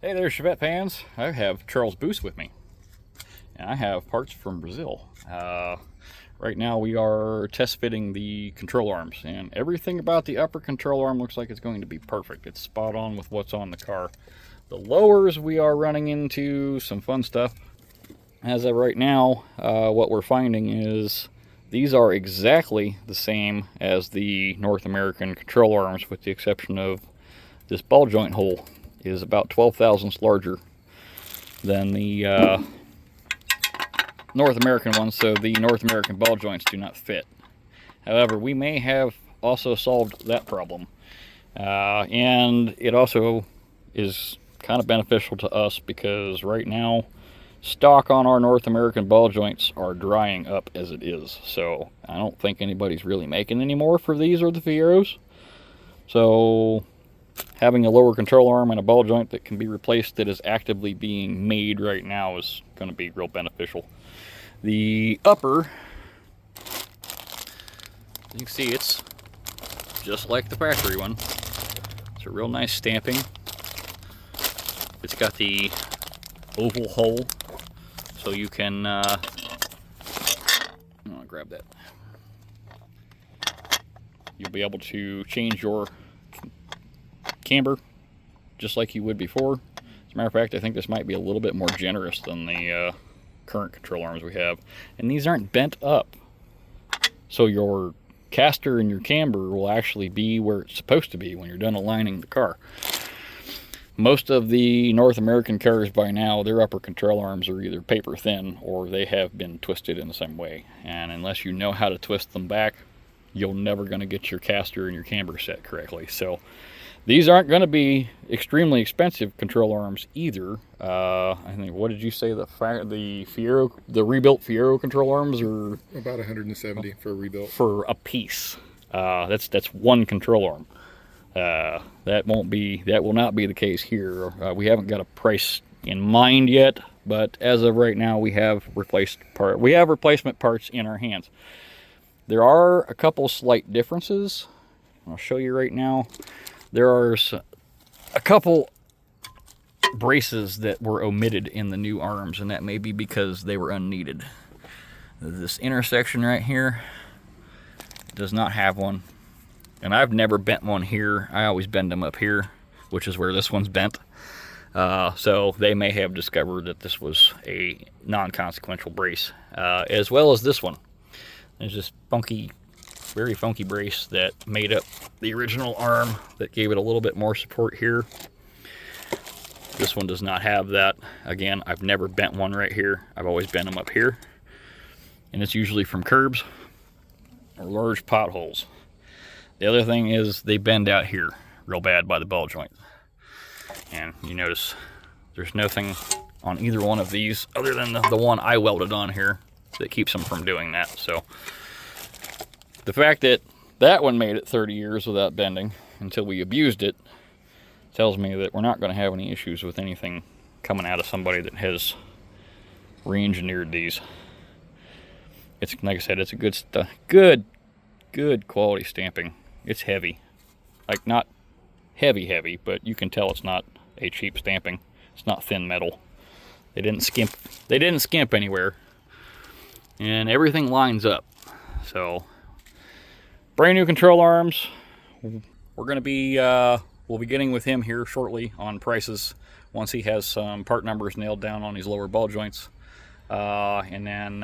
Hey there, Chevette fans. I have Charles Buce with me, and I have parts from Brazil. Right now we are test fitting the control arms, and everything about the upper control arm looks like it's going to be perfect. It's spot on with what's on the car. The lowers, we are running into some fun stuff. As of right now, what we're finding is these are exactly the same as the North American control arms, with the exception of this ball joint hole is about 12 thousandths larger than the North American one, so the North American ball joints do not fit. However, we may have also solved that problem, and it also is kind of beneficial to us because right now stock on our North American ball joints are drying up as it is, so I don't think anybody's really making any more for these or the Fieros. So having a lower control arm and a ball joint that can be replaced that is actively being made right now is going to be real beneficial. The upper, you can see it's just like the factory one. It's a real nice stamping. It's got the oval hole, so you can, I'm gonna grab that. You'll be able to change your camber just like you would before. As a matter of fact, I think this might be a little bit more generous than the current control arms we have. And these aren't bent up, so your caster and your camber will actually be where it's supposed to be when you're done aligning the car. Most of the North American cars by now, their upper control arms are either paper thin or they have been twisted in the same way. And unless you know how to twist them back, you're never going to get your caster and your camber set correctly. So these aren't going to be extremely expensive control arms either. I think, what did you say, the Fiero, the rebuilt Fiero control arms are about 170 for a rebuilt for a piece. That's one control arm. That will not be the case here. We haven't got a price in mind yet, but as of right now, we have replacement parts in our hands. There are a couple slight differences. I'll show you right now. There are a couple braces that were omitted in the new arms, and that may be because they were unneeded. This intersection right here does not have one, and I've never bent one here. I always bend them up here, which is where this one's bent. So they may have discovered that this was a non-consequential brace, as well as this one. There's this funky, very funky brace that made up the original arm that gave it a little bit more support here. This one does not have that. Again, I've never bent one right here. I've always bent them up here. And it's usually from curbs or large potholes. The other thing is they bend out here real bad by the ball joint. And you notice there's nothing on either one of these other than the one I welded on here that keeps them from doing that. So the fact that that one made it 30 years without bending until we abused it tells me that we're not going to have any issues with anything coming out of somebody that has re-engineered these. It's, like I said, it's a good quality stamping. It's heavy, like not heavy, but you can tell it's not a cheap stamping. It's not thin metal. They didn't skimp anywhere, and everything lines up. So brand new control arms. We're going to be we'll be getting with him here shortly on prices once he has some part numbers nailed down on these lower ball joints, and then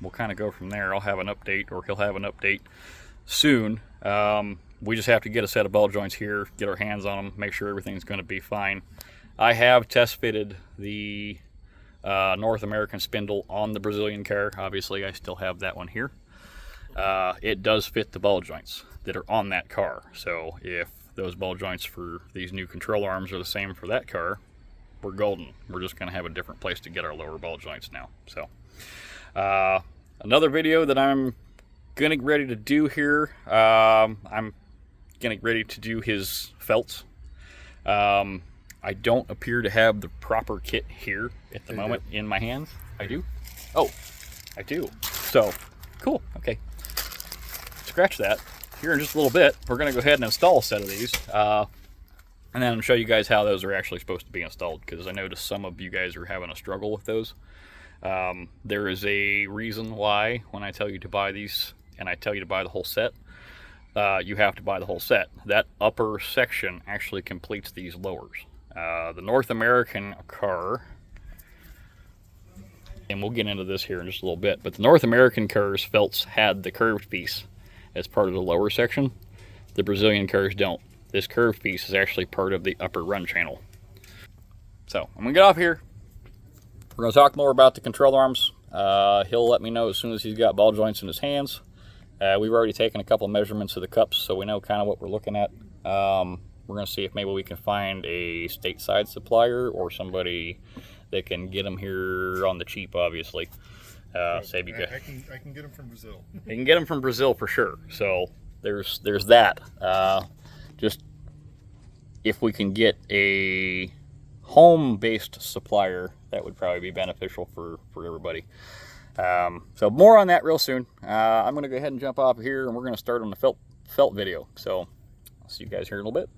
we'll kind of go from there. I'll have an update, or he'll have an update soon. We just have to get a set of ball joints here, get our hands on them, make sure everything's going to be fine. I have test fitted the North American spindle on the Brazilian car. Obviously, I still have that one here. It does fit the ball joints that are on that car. So if those ball joints for these new control arms are the same for that car, we're golden. We're just going to have a different place to get our lower ball joints now. So another video that I'm getting ready to do here, I'm getting ready to do his felts. I don't appear to have the proper kit here at the moment in my hands. I do? Oh, I do. So, cool. Okay. Scratch that. Here in just a little bit, we're going to go ahead and install a set of these. And then I'll show you guys how those are actually supposed to be installed, because I noticed some of you guys are having a struggle with those. There is a reason why when I tell you to buy these and I tell you to buy the whole set, you have to buy the whole set. That upper section actually completes these lowers. The North American car, and we'll get into this here in just a little bit, but the North American cars felts had the curved piece as part of the lower section. The Brazilian cars don't. This curved piece is actually part of the upper run channel. So I'm gonna get off here. We're gonna talk more about the control arms. He'll let me know as soon as he's got ball joints in his hands. We've already taken a couple measurements of the cups, so we know kind of what we're looking at. We're gonna see if maybe we can find a stateside supplier or somebody that can get them here on the cheap, obviously. Save you guys. I can get them from Brazil. You can get them from Brazil for sure. So there's that. Just if we can get a home-based supplier, that would probably be beneficial for everybody. So more on that real soon. I'm going to go ahead and jump off here, and we're going to start on the felt video. So I'll see you guys here in a little bit.